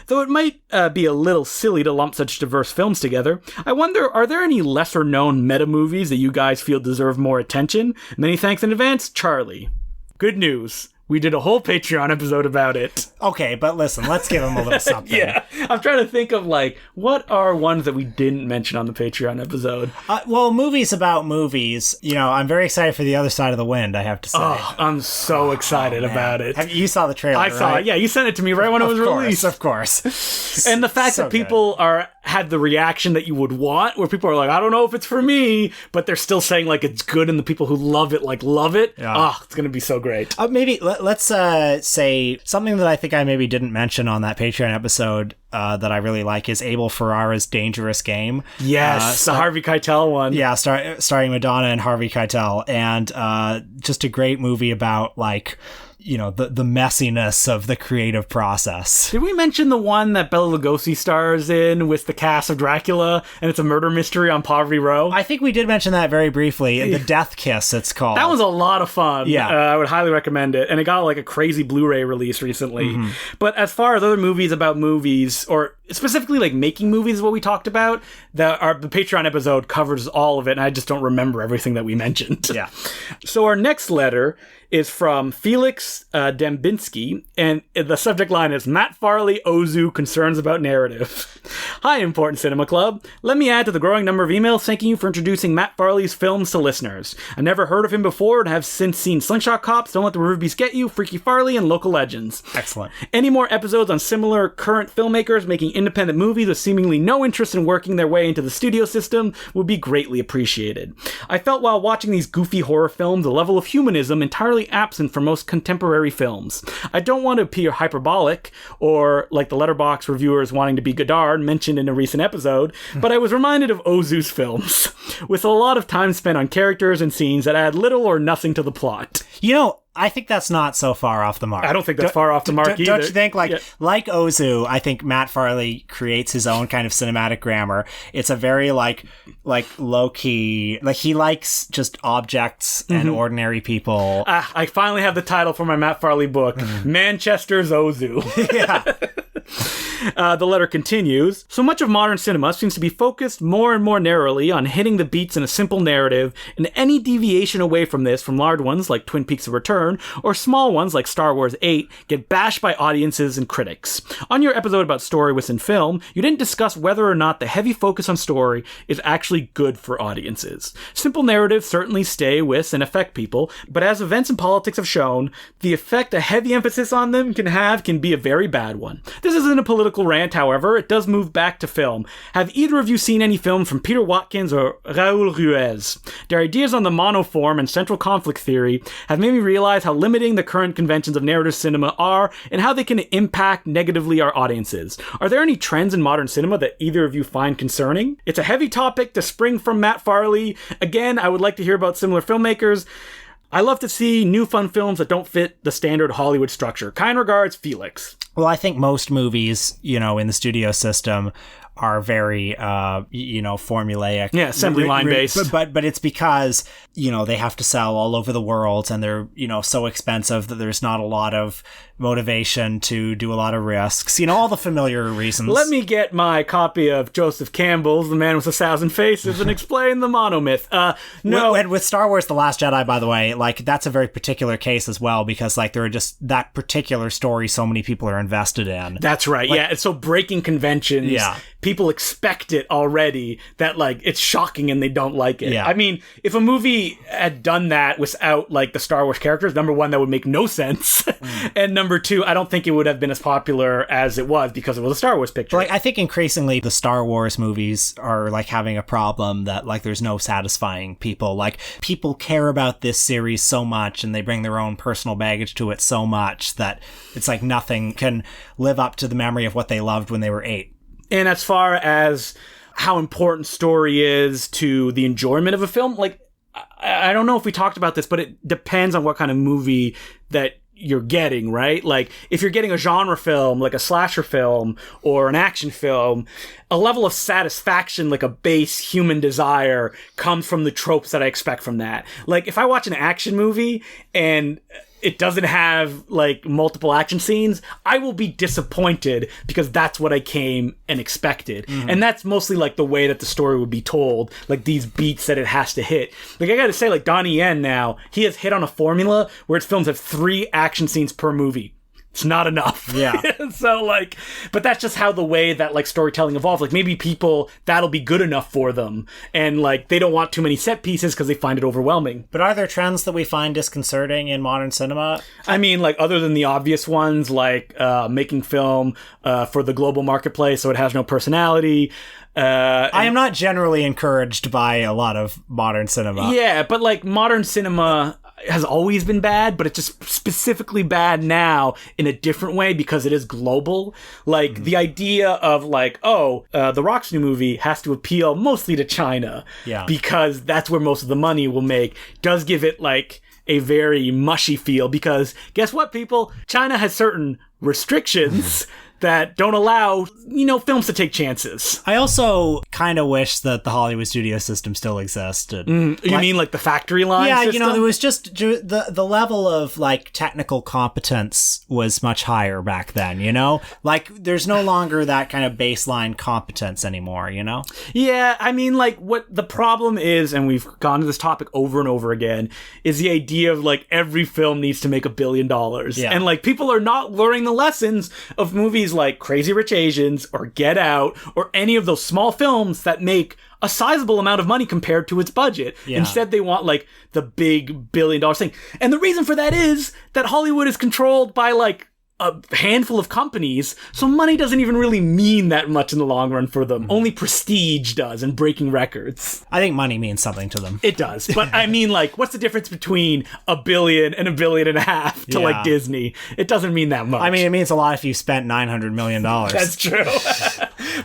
[SPEAKER 1] Though it might be a little silly to lump such diverse films together, I wonder, are there any lesser-known meta-movies that you guys feel deserve more attention? Many thanks in advance, Charlie. Good news. We did a whole Patreon episode about it.
[SPEAKER 2] Okay, but listen, let's give him a little something.
[SPEAKER 1] Yeah, I'm trying to think of, what are ones that we didn't mention on the Patreon episode?
[SPEAKER 2] Well, movies about movies. I'm very excited for The Other Side of the Wind, I have to say.
[SPEAKER 1] Oh, I'm so excited about it.
[SPEAKER 2] You saw the trailer,
[SPEAKER 1] I saw it. Yeah, you sent it to me right when it was released.
[SPEAKER 2] Of course.
[SPEAKER 1] And the fact that people had the reaction that you would want, where people are like, I don't know if it's for me, but they're still saying, it's good, and the people who love it, love it. Yeah. It's going to be so great.
[SPEAKER 2] Maybe let's say something that I think I maybe didn't mention on that Patreon episode that I really like is Abel Ferrara's Dangerous Game.
[SPEAKER 1] Yes, the Harvey Keitel one.
[SPEAKER 2] Yeah, starring Madonna and Harvey Keitel. And just a great movie about, the messiness of the creative process.
[SPEAKER 1] Did we mention the one that Bela Lugosi stars in with the cast of Dracula, and it's a murder mystery on Poverty Row?
[SPEAKER 2] I think we did mention that very briefly. The Death Kiss, it's called.
[SPEAKER 1] That was a lot of fun.
[SPEAKER 2] Yeah.
[SPEAKER 1] I would highly recommend it. And it got a crazy Blu-ray release recently. Mm-hmm. But as far as other movies about movies, or specifically making movies is what we talked about, the Patreon episode covers all of it, and I just don't remember everything that we mentioned.
[SPEAKER 2] Yeah.
[SPEAKER 1] So our next letter is from Felix Dembinski, and the subject line is Matt Farley, Ozu, Concerns About Narrative. Hi, Important Cinema Club. Let me add to the growing number of emails thanking you for introducing Matt Farley's films to listeners. I've never heard of him before and have since seen Slingshot Cops, Don't Let the River Beast Get You, Freaky Farley, and Local Legends.
[SPEAKER 2] Excellent.
[SPEAKER 1] Any more episodes on similar current filmmakers making independent movies with seemingly no interest in working their way into the studio system would be greatly appreciated. I felt while watching these goofy horror films a level of humanism entirely absent from most contemporary films. I don't want to appear hyperbolic, or like the Letterboxd reviewers wanting to be Godard mentioned in a recent episode, but I was reminded of Ozu's films, with a lot of time spent on characters and scenes that add little or nothing to the plot.
[SPEAKER 2] I think that's not so far off the mark.
[SPEAKER 1] I don't think that's far off the mark either.
[SPEAKER 2] Don't you think? Like Ozu, I think Matt Farley creates his own kind of cinematic grammar. It's a very low key. He likes just objects and ordinary people.
[SPEAKER 1] I finally have the title for my Matt Farley book, Manchester's Ozu.
[SPEAKER 2] Yeah.
[SPEAKER 1] The letter continues. So much of modern cinema seems to be focused more and more narrowly on hitting the beats in a simple narrative, and any deviation away from this from large ones like Twin Peaks: The Return, or small ones like Star Wars 8, get bashed by audiences and critics. On your episode about story within film, you didn't discuss whether or not the heavy focus on story is actually good for audiences. Simple narratives certainly stay with and affect people, but as events and politics have shown, the effect a heavy emphasis on them can be a very bad one. This isn't a political rant, however. It does move back to film. Have either of you seen any films from Peter Watkins or Raoul Ruiz? Their ideas on the monoform and central conflict theory have made me realize how limiting the current conventions of narrative cinema are and how they can impact negatively our audiences. Are there any trends in modern cinema that either of you find concerning? It's a heavy topic to spring from Matt Farley. Again, I would like to hear about similar filmmakers. I love to see new fun films that don't fit the standard Hollywood structure. Kind regards, Felix.
[SPEAKER 2] Well, I think most movies, in the studio system are very, formulaic.
[SPEAKER 1] Yeah, assembly line based.
[SPEAKER 2] But it's because, they have to sell all over the world and they're, so expensive that there's not a lot of motivation to do a lot of risks. All the familiar reasons.
[SPEAKER 1] Let me get my copy of Joseph Campbell's The Man with 1,000 Faces and explain the monomyth. No.
[SPEAKER 2] And with Star Wars The Last Jedi, by the way, that's a very particular case as well, because there are just that particular story so many people are invested in.
[SPEAKER 1] That's right. It's so breaking conventions.
[SPEAKER 2] Yeah.
[SPEAKER 1] People expect it already, that it's shocking and they don't like it.
[SPEAKER 2] Yeah.
[SPEAKER 1] I mean, if a movie had done that without the Star Wars characters, number one, that would make no sense. And number number two, I don't think it would have been as popular as it was because it was a Star Wars picture.
[SPEAKER 2] Like, I think increasingly the Star Wars movies are like having a problem that like there's no satisfying people. Like, people care about this series so much and they bring their own personal baggage to it so much that it's like nothing can live up to the memory of what they loved when they were 8.
[SPEAKER 1] And as far as how important story is to the enjoyment of a film, like, I don't know if we talked about this, but it depends on what kind of movie that you're getting, right? Like, if you're getting a genre film, like a slasher film or an action film, a level of satisfaction, like a base human desire, comes from the tropes that I expect from that. Like, if I watch an action movie and it doesn't have like multiple action scenes, I will be disappointed because that's what I came and expected. Mm-hmm. And that's mostly like the way that the story would be told, like these beats that it has to hit. Like, I gotta say, like, Donnie Yen now, he has hit on a formula where its films have 3 action scenes per movie. It's not enough.
[SPEAKER 2] Yeah.
[SPEAKER 1] So, like, but that's just how the way that, like, storytelling evolves. Like, maybe people, that'll be good enough for them. And, like, they don't want too many set pieces because they find it overwhelming.
[SPEAKER 2] But are there trends that we find disconcerting in modern cinema?
[SPEAKER 1] I mean, like, other than the obvious ones, like making film for the global marketplace so it has no personality.
[SPEAKER 2] I am not generally encouraged by a lot of modern cinema.
[SPEAKER 1] Yeah, but, like, modern cinema has always been bad, but it's just specifically bad now in a different way because it is global. Like, the idea of, like, The Rock's new movie has to appeal mostly to China because that's where most of the money will make, does give it, like, a very mushy feel because guess what, people? China has certain restrictions that don't allow, films to take chances.
[SPEAKER 2] I also kind of wish that the Hollywood studio system still existed.
[SPEAKER 1] You mean like the factory line system?
[SPEAKER 2] Yeah, it was just the level of like technical competence was much higher back then, Like, there's no longer that kind of baseline competence anymore,
[SPEAKER 1] Yeah, I mean, like, what the problem is, and we've gone to this topic over and over again, is the idea of, like, every film needs to make $1 billion.
[SPEAKER 2] Yeah.
[SPEAKER 1] And, like, people are not learning the lessons of movies like Crazy Rich Asians or Get Out or any of those small films that make a sizable amount of money compared to its budget.
[SPEAKER 2] Yeah.
[SPEAKER 1] Instead, they want, like, the big $1 billion thing. And the reason for that is that Hollywood is controlled by, like, a handful of companies, so money doesn't even really mean that much in the long run for them. Only prestige does and breaking records.
[SPEAKER 2] I think money means something to them.
[SPEAKER 1] It does. But I mean, like, what's the difference between $1 billion and $1.5 billion to like Disney? It doesn't mean that much.
[SPEAKER 2] I mean, it means a lot if you spent $900 million.
[SPEAKER 1] That's true.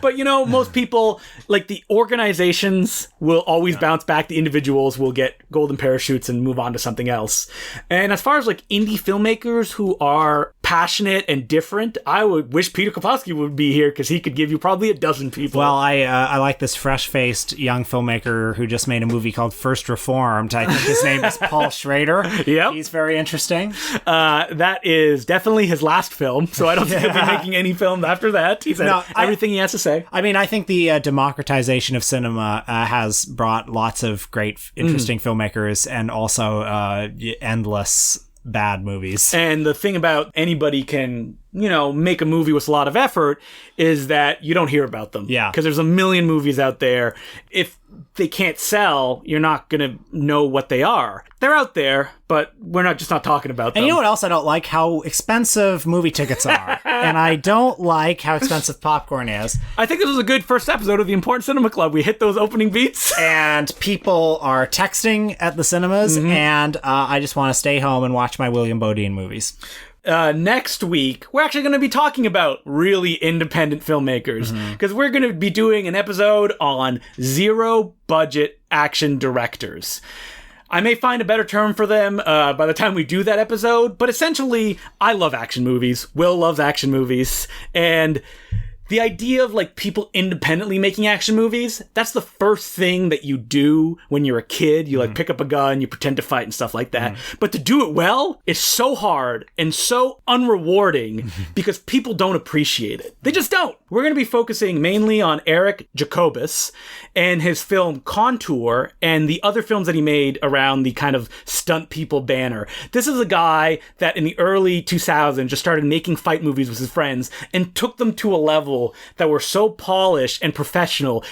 [SPEAKER 1] But, most people, like, the organizations will always bounce back. The individuals will get golden parachutes and move on to something else. And as far as, like, indie filmmakers who are passionate and different, I would wish Peter Kapowski would be here because he could give you probably a dozen people.
[SPEAKER 2] Well, I like this fresh-faced young filmmaker who just made a movie called First Reformed. I think his name is Paul Schrader.
[SPEAKER 1] Yep.
[SPEAKER 2] He's very interesting.
[SPEAKER 1] That is definitely his last film, so I don't think he'll be making any film after that. He's had everything he has to say.
[SPEAKER 2] I mean, I think the democratization of cinema has brought lots of great, interesting filmmakers and also endless bad movies.
[SPEAKER 1] And the thing about anybody can, make a movie with a lot of effort is that you don't hear about them.
[SPEAKER 2] Yeah.
[SPEAKER 1] Because there's a million movies out there. If they can't sell, you're not going to know what they are. They're out there, but we're not talking about them.
[SPEAKER 2] And you know what else I don't like? How expensive movie tickets are. And I don't like how expensive popcorn is.
[SPEAKER 1] I think this was a good first episode of the Important Cinema Club. We hit those opening beats.
[SPEAKER 2] And people are texting at the cinemas, and I just want to stay home and watch my William Bodine movies.
[SPEAKER 1] Next week, we're actually going to be talking about really independent filmmakers because we're going to be doing an episode on zero-budget action directors. I may find a better term for them by the time we do that episode, but essentially, I love action movies. Will loves action movies, and the idea of, like, people independently making action movies, that's the first thing that you do when you're a kid. You, like, pick up a gun, you pretend to fight and stuff like that. But to do it well is so hard and so unrewarding because people don't appreciate it. They just don't. We're going to be focusing mainly on Eric Jacobus and his film Contour and the other films that he made around the kind of stunt people banner. This is a guy that in the early 2000s just started making fight movies with his friends and took them to a level that were so polished and professional.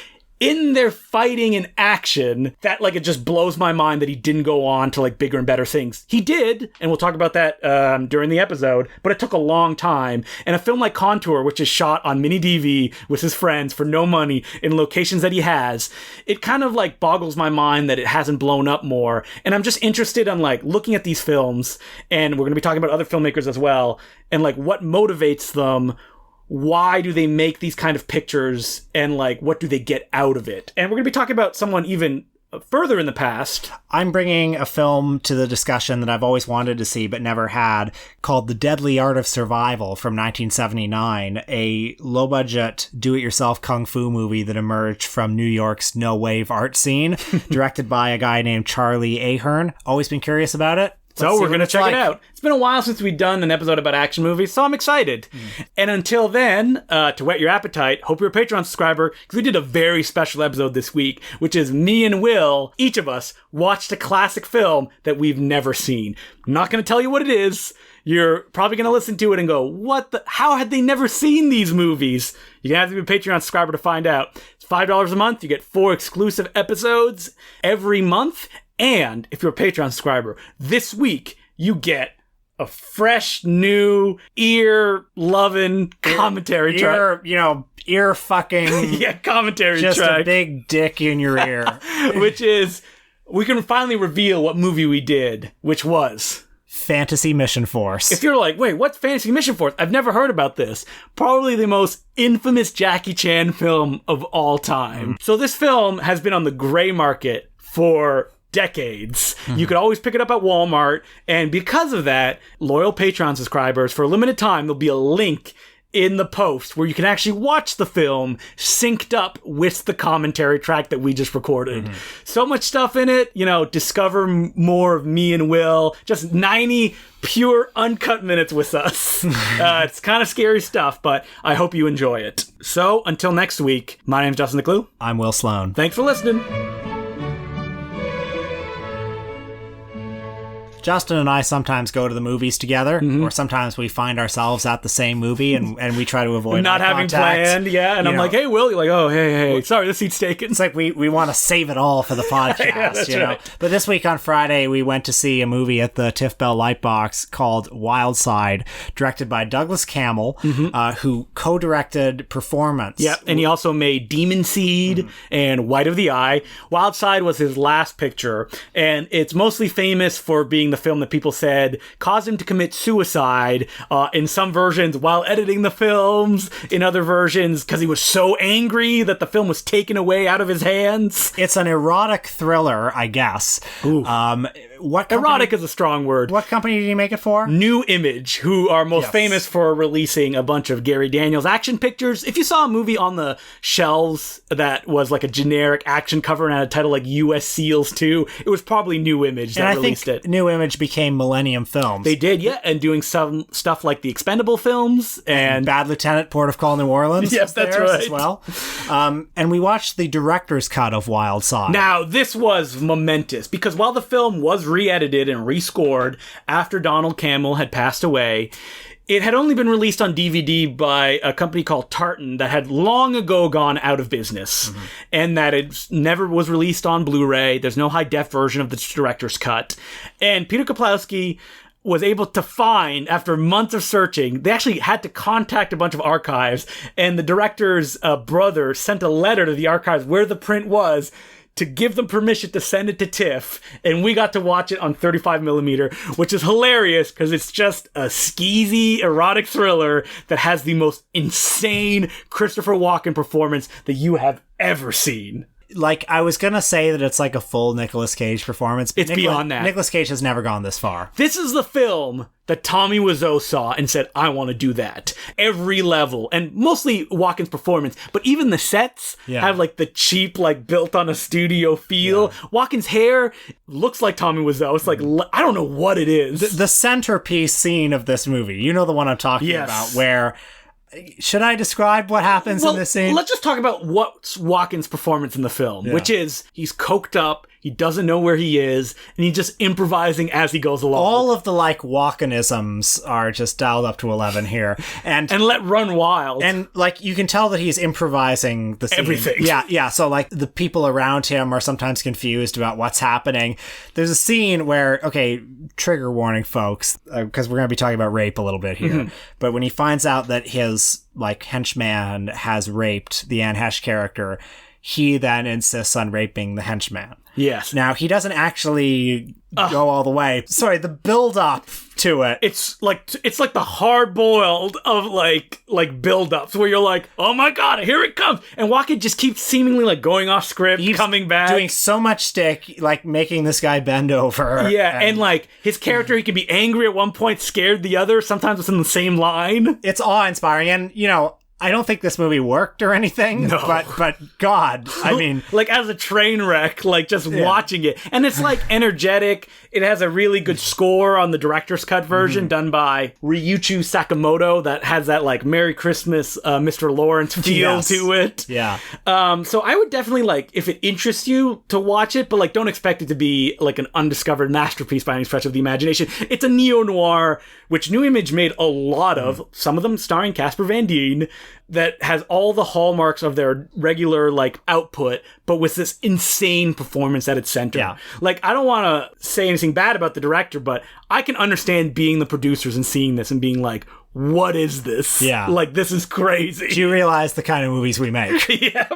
[SPEAKER 1] in their fighting and action that like it just blows my mind that he didn't go on to like bigger and better things. He did, and we'll talk about that during the episode, but it took a long time. And a film like Contour, which is shot on mini DV with his friends for no money in locations that he has, it kind of like boggles my mind that it hasn't blown up more. And I'm just interested in like looking at these films, and we're going to be talking about other filmmakers as well, and like what motivates them. Why do they make these kind of pictures, and like what do they get out of it? And we're going to be talking about someone even further in the past.
[SPEAKER 2] I'm bringing a film to the discussion that I've always wanted to see but never had, called The Deadly Art of Survival from 1979, a low-budget, do-it-yourself kung fu movie that emerged from New York's no-wave art scene, directed by a guy named Charlie Ahern. Always been curious about it.
[SPEAKER 1] So we're going to check it out. It's been a while since we've done an episode about action movies, so I'm excited. And until then, to whet your appetite, hope you're a Patreon subscriber, because we did a very special episode this week, which is me and Will, each of us, watched a classic film that we've never seen. I'm not going to tell you what it is. You're probably going to listen to it and go, how had they never seen these movies? You're going to have to be a Patreon subscriber to find out. It's $5 a month. You get 4 exclusive episodes every month. And if you're a Patreon subscriber, this week you get a fresh, new, ear-loving commentary track.
[SPEAKER 2] Ear-fucking...
[SPEAKER 1] yeah, commentary
[SPEAKER 2] just
[SPEAKER 1] track.
[SPEAKER 2] Just a big dick in your ear.
[SPEAKER 1] Which is, we can finally reveal what movie we did, which was...
[SPEAKER 2] Fantasy Mission Force.
[SPEAKER 1] If you're like, wait, what's Fantasy Mission Force? I've never heard about this. Probably the most infamous Jackie Chan film of all time. So this film has been on the gray market for... decades. You could always pick it up at Walmart, and because of that, loyal Patreon subscribers, for a limited time, there'll be a link in the post where you can actually watch the film synced up with the commentary track that we just recorded. So much stuff in it, discover more of me and Will, just 90 pure uncut minutes with us. It's kind of scary stuff, but I hope you enjoy it. So until next week, my name's Justin DeClue.
[SPEAKER 2] I'm Will Sloan.
[SPEAKER 1] Thanks for listening.
[SPEAKER 2] Justin and I sometimes go to the movies together, or sometimes we find ourselves at the same movie and we try to avoid
[SPEAKER 1] not having planned, yeah. And I'm like, hey, Will, you're like, oh, hey, sorry, the seat's taken.
[SPEAKER 2] It's like we want to save it all for the podcast,
[SPEAKER 1] yeah, that's right.
[SPEAKER 2] But this week on Friday, we went to see a movie at the Tiff Bell Lightbox called Wild Side, directed by Douglas Camel, who co-directed Performance.
[SPEAKER 1] Yeah, and he also made Demon Seed and White of the Eye. Wild Side was his last picture, and it's mostly famous for being the film that people said caused him to commit suicide in some versions while editing the films, in other versions because he was so angry that the film was taken away out of his hands.
[SPEAKER 2] It's an erotic thriller, I guess.
[SPEAKER 1] Erotic is a strong word.
[SPEAKER 2] What company did he make it for?
[SPEAKER 1] New Image, who are most famous for releasing a bunch of Gary Daniels action pictures. If you saw a movie on the shelves that was like a generic action cover and had a title like U.S. SEALs 2, it was probably New Image that released it.
[SPEAKER 2] New Image became Millennium Films.
[SPEAKER 1] They did, yeah, and doing some stuff like the Expendable films and
[SPEAKER 2] Bad Lieutenant, Port of Call, New Orleans.
[SPEAKER 1] Yes, that's right.
[SPEAKER 2] As well. And we watched the director's cut of Wild Side.
[SPEAKER 1] Now, this was momentous because while the film was re-edited and rescored after Donald Cammell had passed away, it had only been released on DVD by a company called Tartan that had long ago gone out of business, and that it never was released on Blu-ray. There's no high-def version of the director's cut. And Peter Kaplowski was able to find, after months of searching, they actually had to contact a bunch of archives, and the director's brother sent a letter to the archives where the print was, to give them permission to send it to TIFF, and we got to watch it on 35mm, which is hilarious because it's just a skeezy, erotic thriller that has the most insane Christopher Walken performance that you have ever seen.
[SPEAKER 2] Like, I was gonna say that it's like a full Nicolas Cage performance. But
[SPEAKER 1] it's beyond that.
[SPEAKER 2] Nicolas Cage has never gone this far.
[SPEAKER 1] This is the film that Tommy Wiseau saw and said, I want to do that. Every level. And mostly Walken's performance. But even the sets have like the cheap, like built on a studio feel. Yeah. Walken's hair looks like Tommy Wiseau. It's like, I don't know what it is.
[SPEAKER 2] The centerpiece scene of this movie, you know the one I'm talking about, where... Should I describe what happens in this scene?
[SPEAKER 1] Let's just talk about what's Walken's performance in the film, which is he's coked up, He doesn't know where he is, and he's just improvising as he goes along.
[SPEAKER 2] All of the like walkinisms are just dialed up to 11 here, and
[SPEAKER 1] let run wild.
[SPEAKER 2] And like you can tell that he's improvising the scene.
[SPEAKER 1] Everything.
[SPEAKER 2] Yeah. So like the people around him are sometimes confused about what's happening. There's a scene where, okay, trigger warning, folks, because we're going to be talking about rape a little bit here. But when he finds out that his like henchman has raped the Anne Hesh character, he then insists on raping the henchman.
[SPEAKER 1] Yes.
[SPEAKER 2] Now, he doesn't actually go all the way. Sorry, the build-up to it.
[SPEAKER 1] It's like the hard-boiled of like build-ups where you're like, oh my god, here it comes. And Walken just keeps seemingly like going off script, coming back.
[SPEAKER 2] Doing so much stick, like making this guy bend over.
[SPEAKER 1] Yeah, and like his character, he can be angry at one point, scared the other. Sometimes it's in the same line.
[SPEAKER 2] It's awe-inspiring. And, you know, I don't think this movie worked or anything, but God, I mean...
[SPEAKER 1] like, as a train wreck, like, just watching it. And it's, like, energetic. It has a really good score on the director's cut version done by Ryuichi Sakamoto that has that, like, Merry Christmas, Mr. Lawrence feel to it.
[SPEAKER 2] Yeah.
[SPEAKER 1] So I would definitely, like, if it interests you to watch it, but, like, don't expect it to be, like, an undiscovered masterpiece by any stretch of the imagination. It's a neo-noir, which New Image made a lot of, some of them starring Casper Van Dien, that has all the hallmarks of their regular, like, output, but with this insane performance at its center.
[SPEAKER 2] Yeah.
[SPEAKER 1] Like, I don't want to say anything bad about the director, but I can understand being the producers and seeing this and being like, what is this?
[SPEAKER 2] Yeah.
[SPEAKER 1] Like, this is crazy.
[SPEAKER 2] Do you realize the kind of movies we make?
[SPEAKER 1] Yeah.